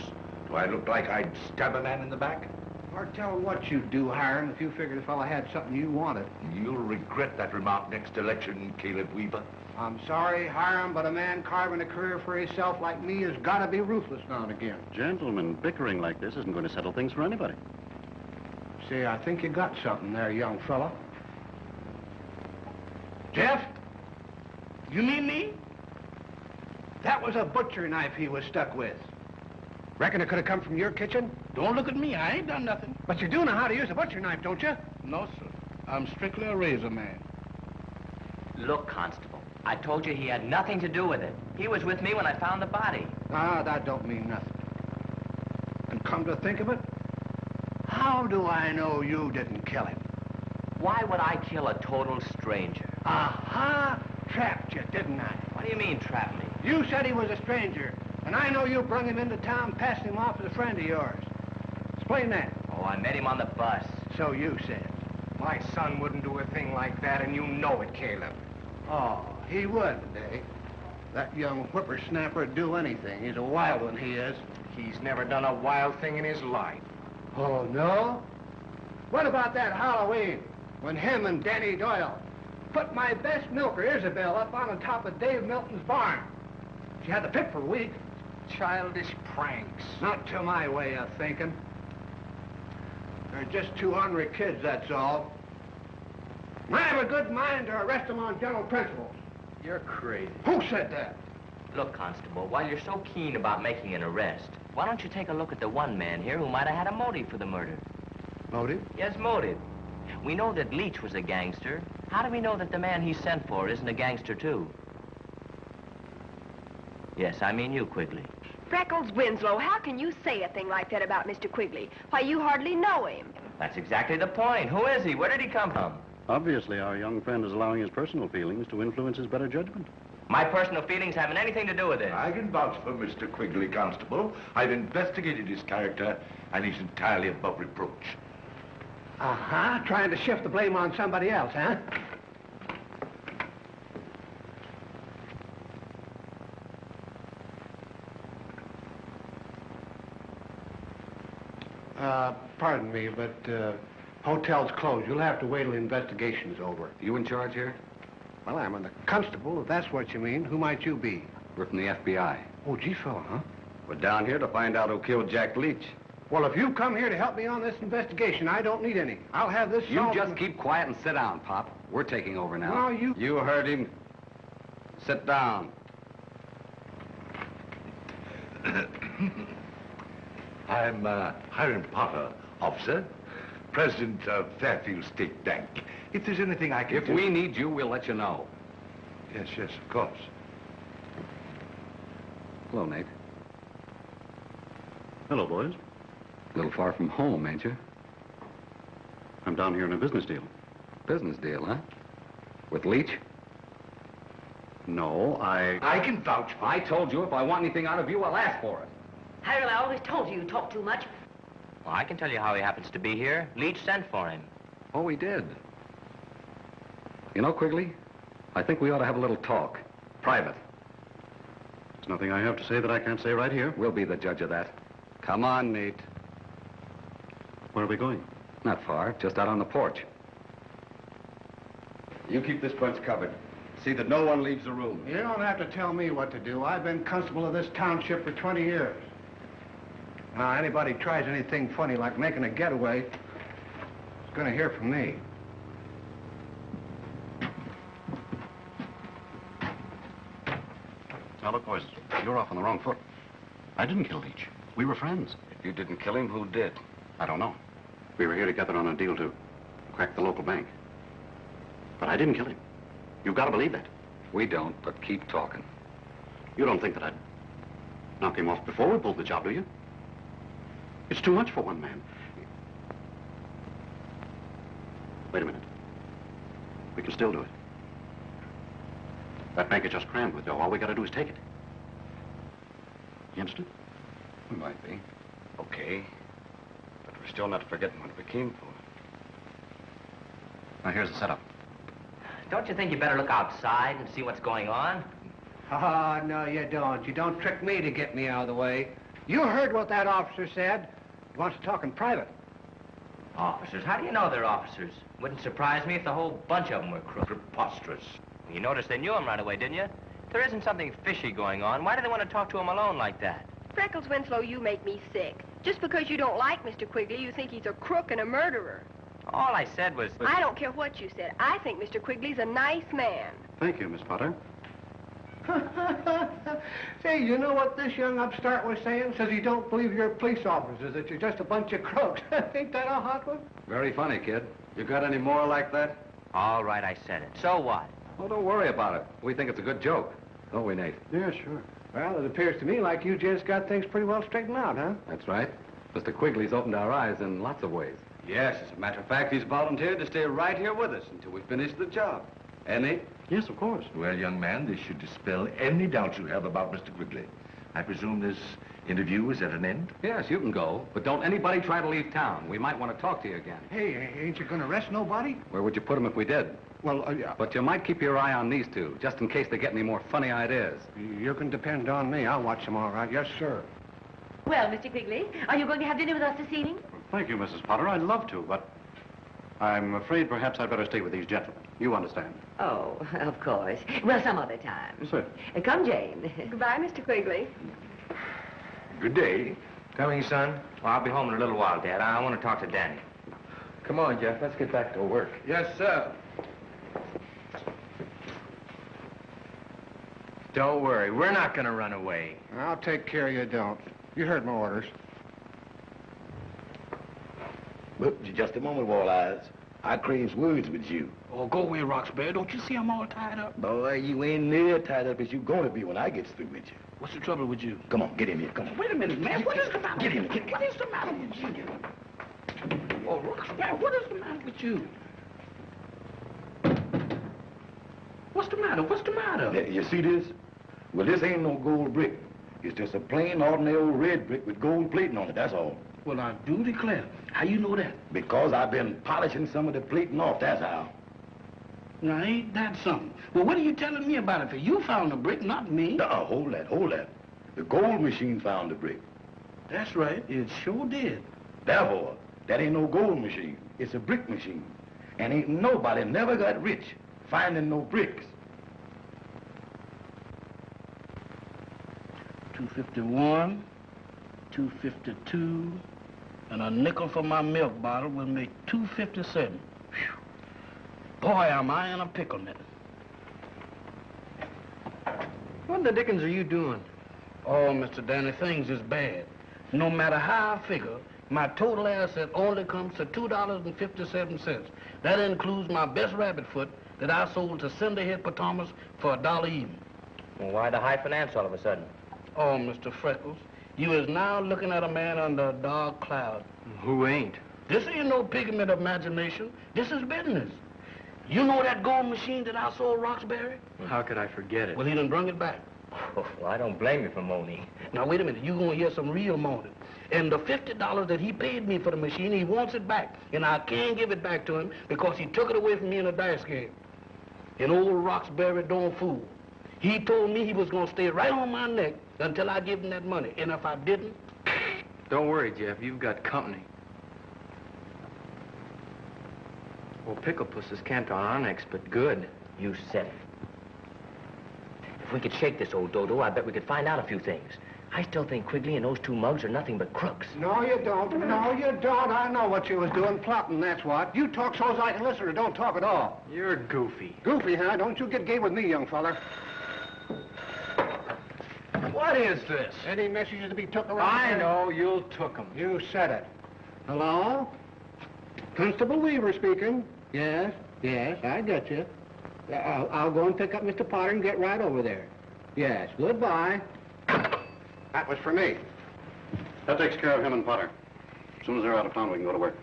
Do I look like I'd stab a man in the back? Or tell him what you'd do, Hiram, if you figured the fella had something you wanted. You'll regret that remark next election, Caleb Weaver. I'm sorry, Hiram, but a man carving a career for himself like me has got to be ruthless now and again. Gentlemen, bickering like this isn't going to settle things for anybody. See, I think you got something there, young fella. Jeff? You mean me? That was a butcher knife he was stuck with. Reckon it could have come from your kitchen? Don't look at me. I ain't done nothing. But you do know how to use a butcher knife, don't you? No, sir. I'm strictly a razor man. Look, Constable, I told you he had nothing to do with it. He was with me when I found the body. Ah, that don't mean nothing. And come to think of it, how do I know you didn't kill him? Why would I kill a total stranger? Aha! Trapped you, didn't I? What do you mean, trap me? You said he was a stranger, and I know you brung him into town, passing him off as a friend of yours. Explain that. Oh, I met him on the bus. So you said. My son wouldn't do a thing like that, and you know it, Caleb. Oh, he wouldn't, eh? That young whippersnapper'd do anything. He's a wild one, he is. He's never done a wild thing in his life. Oh, no? What about that Halloween, when him and Danny Doyle put my best milker, Isabel, up on the top of Dave Milton's barn? She had the pip for a week. Childish pranks. Not to my way of thinking. They're just two ornery kids, that's all. I have a good mind to arrest them on general principles. You're crazy. Who said that? Look, Constable, while you're so keen about making an arrest, why don't you take a look at the one man here who might have had a motive for the murder? Motive? Yes, motive. We know that Leach was a gangster. How do we know that the man he sent for isn't a gangster, too? Yes, I mean you, Quigley. Freckles Winslow, how can you say a thing like that about Mr. Quigley? Why, you hardly know him. That's exactly the point. Who is he? Where did he come from? Obviously, our young friend is allowing his personal feelings to influence his better judgment. My personal feelings haven't anything to do with it. I can vouch for Mr. Quigley, Constable. I've investigated his character, and he's entirely above reproach. Uh-huh, trying to shift the blame on somebody else, huh? Pardon me, but, hotel's closed. You'll have to wait till the investigation's over. You in charge here? Well, I'm the constable, if that's what you mean. Who might you be? We're from the FBI. Oh, gee, fella, huh? We're down here to find out who killed Jack Leach. Well, if you come here to help me on this investigation, I don't need any. I'll have this You solved just in- keep quiet and sit down, Pop. We're taking over now. No, you... You heard him. Sit down. I'm Hiram Potter, officer, president of Fairfield State Bank. If there's anything I can If we need you, we'll let you know. Yes, yes, of course. Hello, Nate. Hello, boys. A little far from home, ain't you? I'm down here in a business deal. Business deal, huh? With Leach? No, I can vouch for I told you if I want anything out of you, I'll ask for it. Hiram, I always told you talk too much. Well, I can tell you how he happens to be here. Leach sent for him. Oh, he did. You know, Quigley, I think we ought to have a little talk. Private. There's nothing I have to say that I can't say right here. We'll be the judge of that. Come on, Nate. Where are we going? Not far, just out on the porch. You keep this bunch covered. See that no one leaves the room. You don't have to tell me what to do. I've been constable of this township for 20 years. Now, anybody tries anything funny like making a getaway, is going to hear from me. Now, look, boys, you're off on the wrong foot. I didn't kill Leach. We were friends. If you didn't kill him, who did? I don't know. We were here together on a deal to crack the local bank. But I didn't kill him. You've got to believe that. We don't, but keep talking. You don't think that I'd knock him off before we pulled the job, do you? It's too much for one man. Wait a minute. We can still do it. That bank is just crammed with dough. All we got to do is take it. You understand? We might be. Okay. But we're still not forgetting what we came for. Now, here's the setup. Don't you think you better look outside and see what's going on? Oh, no, you don't. You don't trick me to get me out of the way. You heard what that officer said. He wants to talk in private. Officers? How do you know they're officers? Wouldn't surprise me if the whole bunch of them were crooks. Preposterous. You noticed they knew him right away, didn't you? If there isn't something fishy going on, why do they want to talk to him alone like that? Freckles Winslow, you make me sick. Just because you don't like Mr. Quigley, you think he's a crook and a murderer. All I said was... I don't care what you said. I think Mr. Quigley's a nice man. Thank you, Miss Potter. Say, you know what this young upstart was saying? Says he don't believe you're police officers, that you're just a bunch of crooks. Ain't that a hot one? Very funny, kid. You got any more like that? All right, I said it. So what? Oh, don't worry about it. We think it's a good joke. Don't we, Nate? Yeah, sure. Well, it appears to me like you just got things pretty well straightened out, huh? That's right. Mr. Quigley's opened our eyes in lots of ways. Yes, as a matter of fact, he's volunteered to stay right here with us until we finish the job. Eh, Nate? Yes, of course. Well, young man, this should dispel any doubts you have about Mr. Quigley. I presume this interview is at an end? Yes, you can go, but don't anybody try to leave town. We might want to talk to you again. Hey, ain't you gonna arrest nobody? Where would you put them if we did? Well, yeah. But you might keep your eye on these two, just in case they get any more funny ideas. You can depend on me. I'll watch them all right. Yes, sir. Well, Mr. Quigley, are you going to have dinner with us this evening? Thank you, Mrs. Potter. I'd love to, but I'm afraid perhaps I'd better stay with these gentlemen. You understand? Oh, of course. Well, some other time. Sir. Come, Jane. Goodbye, Mr. Quigley. Good day. Coming, son? Well, I'll be home in a little while, Dad. I want to talk to Danny. Come on, Jeff. Let's get back to work. Yes, sir. Don't worry. We're not going to run away. I'll take care you don't. You heard my orders. But just a moment, Walleyes. I craves words with you. Oh, go away, Roxbury. Don't you see I'm all tied up? Boy, you ain't near tied up as you gonna be when I gets through with you. What's the trouble with you? Come on, get in here. Come on. Wait a minute, man. What is the matter? Get in here. What is the matter with you? Oh, Roxbury, what is the matter with you? What's the matter? What's the matter? Now, you see this? Well, this ain't no gold brick. It's just a plain, ordinary old red brick with gold plating on it, that's all. Well, I do declare. How you know that? Because I've been polishing some of the plating off, that's how. Now, ain't that something? Well, what are you telling me about it? For you found the brick, not me. No, hold that, hold that. The gold machine found the brick. That's right. It sure did. Therefore, that ain't no gold machine. It's a brick machine. And ain't nobody never got rich finding no bricks. 251, 252, and a nickel for my milk bottle will make 257. Whew. Boy, am I in a pickle now. What in the dickens are you doing? Oh, Mr. Danny, things is bad. No matter how I figure, my total asset only comes to $2.57. That includes my best rabbit foot that I sold to Cinder Hippopotamus for $1 even. Well, why the high finance all of a sudden? Oh, Mr. Freckles, you is now looking at a man under a dark cloud. Who ain't? This ain't no pigment of imagination. This is business. You know that gold machine that I sold Roxbury? How could I forget it? Well, he done brung it back. Oh, well, I don't blame you for moaning. Now, wait a minute. You gonna hear some real moaning. And the $50 that he paid me for the machine, he wants it back. And I can't give it back to him because he took it away from me in a dice game. an old Roxbury don't fool. He told me he was gonna stay right on my neck until I give him that money. And if I didn't... Don't worry, Jeff. You've got company. Well, Picklepuss is camped on Onyx, but good. You said it. If we could shake this old dodo, I bet we could find out a few things. I still think Quigley and those two mugs are nothing but crooks. No, you don't. No, you don't. I know what you was doing, plotting, that's what. You talk so's I can listen or don't talk at all. You're goofy. Goofy, huh? Don't you get gay with me, young fella. What is this? Any messages to be took around I here? know. You took them. You said it. Hello? Constable Weaver speaking. Yes, I got you. I'll go and pick up Mr. Potter and get right over there. Yes, goodbye. That was for me. That takes care of him and Potter. As soon as they're out of town, we can go to work.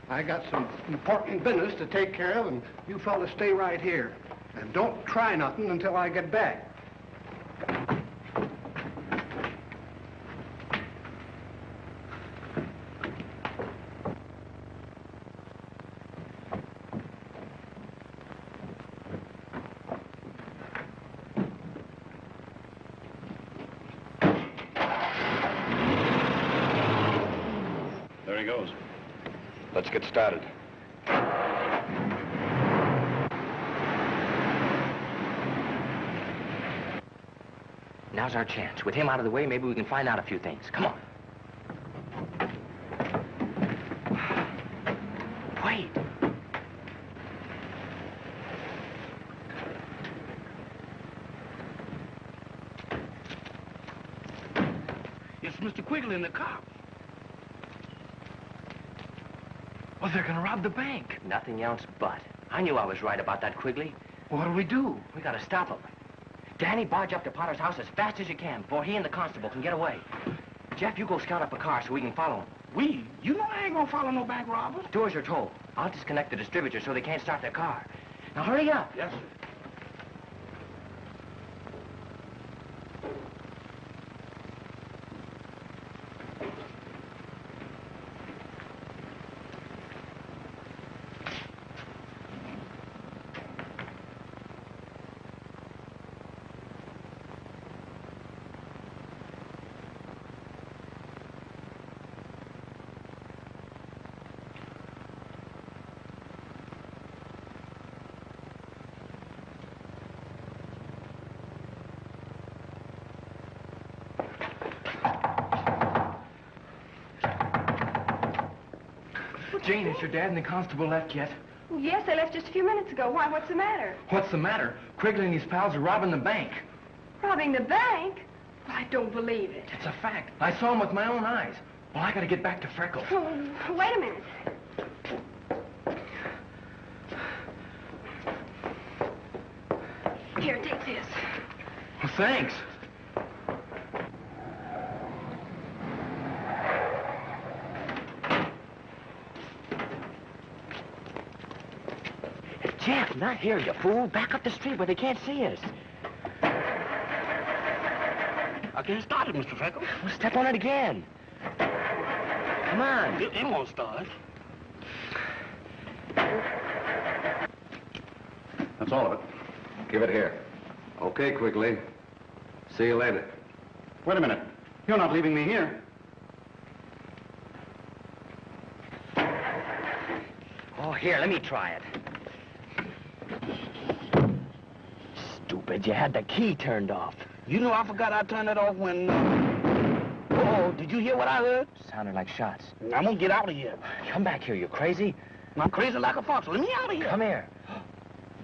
I got some important business to take care of, and you fellas stay right here. And don't try nothing until I get back. There he goes. Let's get started. Now's our chance. With him out of the way, maybe we can find out a few things. Come on. Wait. It's Mr. Quigley and the cops. Well, they're gonna rob the bank. Nothing else but. I knew I was right about that, Quigley. What'll we do? We gotta stop them. Danny, barge up to Potter's house as fast as you can before he and the constable can get away. Jeff, you go scout up a car so we can follow him. We? You know I ain't gonna follow no bank robbers. Do as you're told. I'll disconnect the distributor so they can't start their car. Now hurry up. Yes, sir. Jane, has your dad and the constable left yet? Yes, they left just a few minutes ago. Why, what's the matter? What's the matter? Quigley and his pals are robbing the bank. Robbing the bank? I don't believe it. It's a fact. I saw them with my own eyes. Well, I gotta get back to Freckles. Oh, wait a minute. Here, take this. Well, thanks. Jeff, not here, you fool. Back up the street where they can't see us. I can't start it, Mr. Freckles. Well, step on it again. Come on. It won't start. That's all of it. Give it here. Okay, Quigley. See you later. Wait a minute. You're not leaving me here. Oh, here, let me try it. Stupid, you had the key turned off. You know I forgot I turned it off when... Oh, did you hear what I heard? Sounded like shots. I'm gonna get out of here. Come back here, you crazy. I'm crazy like a fox. Let me out of here. Come here.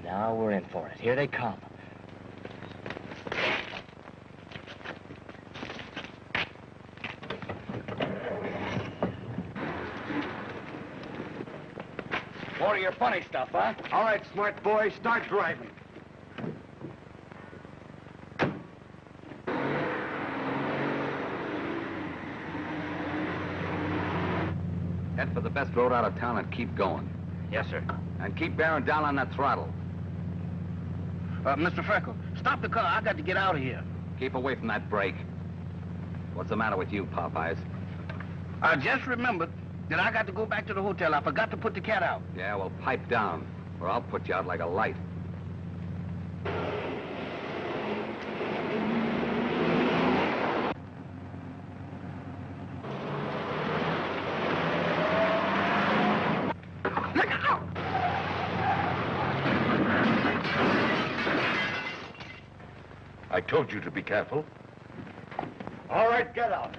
Now we're in for it. Here they come. More of your funny stuff, huh? All right, smart boy, start driving. Head for the best road out of town and keep going. Yes, sir. And keep bearing down on that throttle. Mr. Freckles, stop the car. I got to get out of here. Keep away from that brake. What's the matter with you, Popeyes? I just remembered that I got to go back to the hotel. I forgot to put the cat out. Yeah, well, pipe down, or I'll put you out like a light. I told you to be careful. All right, get out.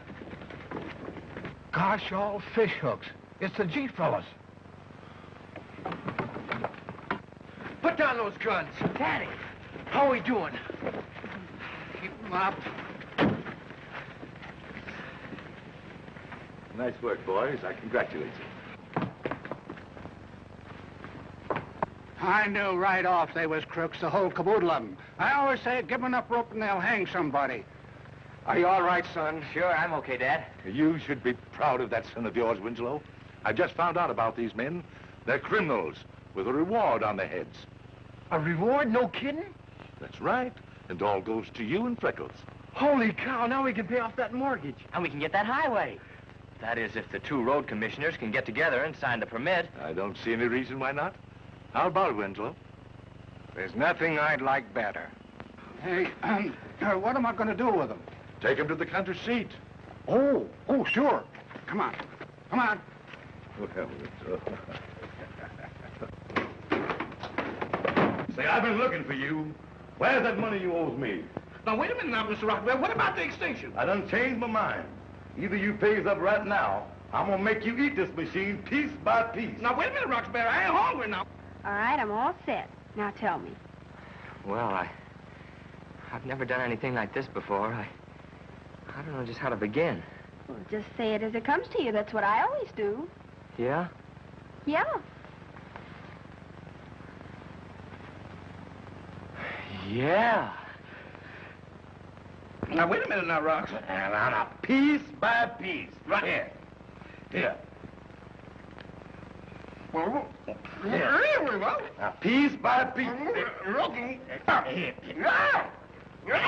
Gosh, all fish hooks. It's the G fellas. Put down those guns. Danny! How are we doing? Keep them up. Nice work, boys. I congratulate you. I knew right off they was crooks, the whole caboodle of them. I always say, give them enough rope and they'll hang somebody. Are you all right, son? Sure, I'm okay, Dad. You should be proud of that son of yours, Winslow. I just found out about these men. They're criminals with a reward on their heads. A reward? No kidding? That's right. And all goes to you and Freckles. Holy cow, now we can pay off that mortgage. And we can get that highway. That is, if the two road commissioners can get together and sign the permit. I don't see any reason why not. How about it, Winslow? There's nothing I'd like better. Hey, what am I going to do with them? Take them to the country seat. Oh, sure. Come on. Come on. Say, I've been looking for you. Where's that money you owes me? Now, wait a minute now, Mr. Rockaway. What about the extinction? I done changed my mind. Either you pays up right now, I'm gonna make you eat this machine piece by piece. Now, wait a minute, Roxbury. I ain't hungry now. All right, I'm all set. Now tell me. Well, I've never done anything like this before. I don't know just how to begin. Well, just say it as it comes to you. That's what I always do. Yeah? Yeah. Yeah. Now, wait a minute now, Rox. And on a piece by piece. Right here. Here. Well, Now, piece by piece. Rocky. Here.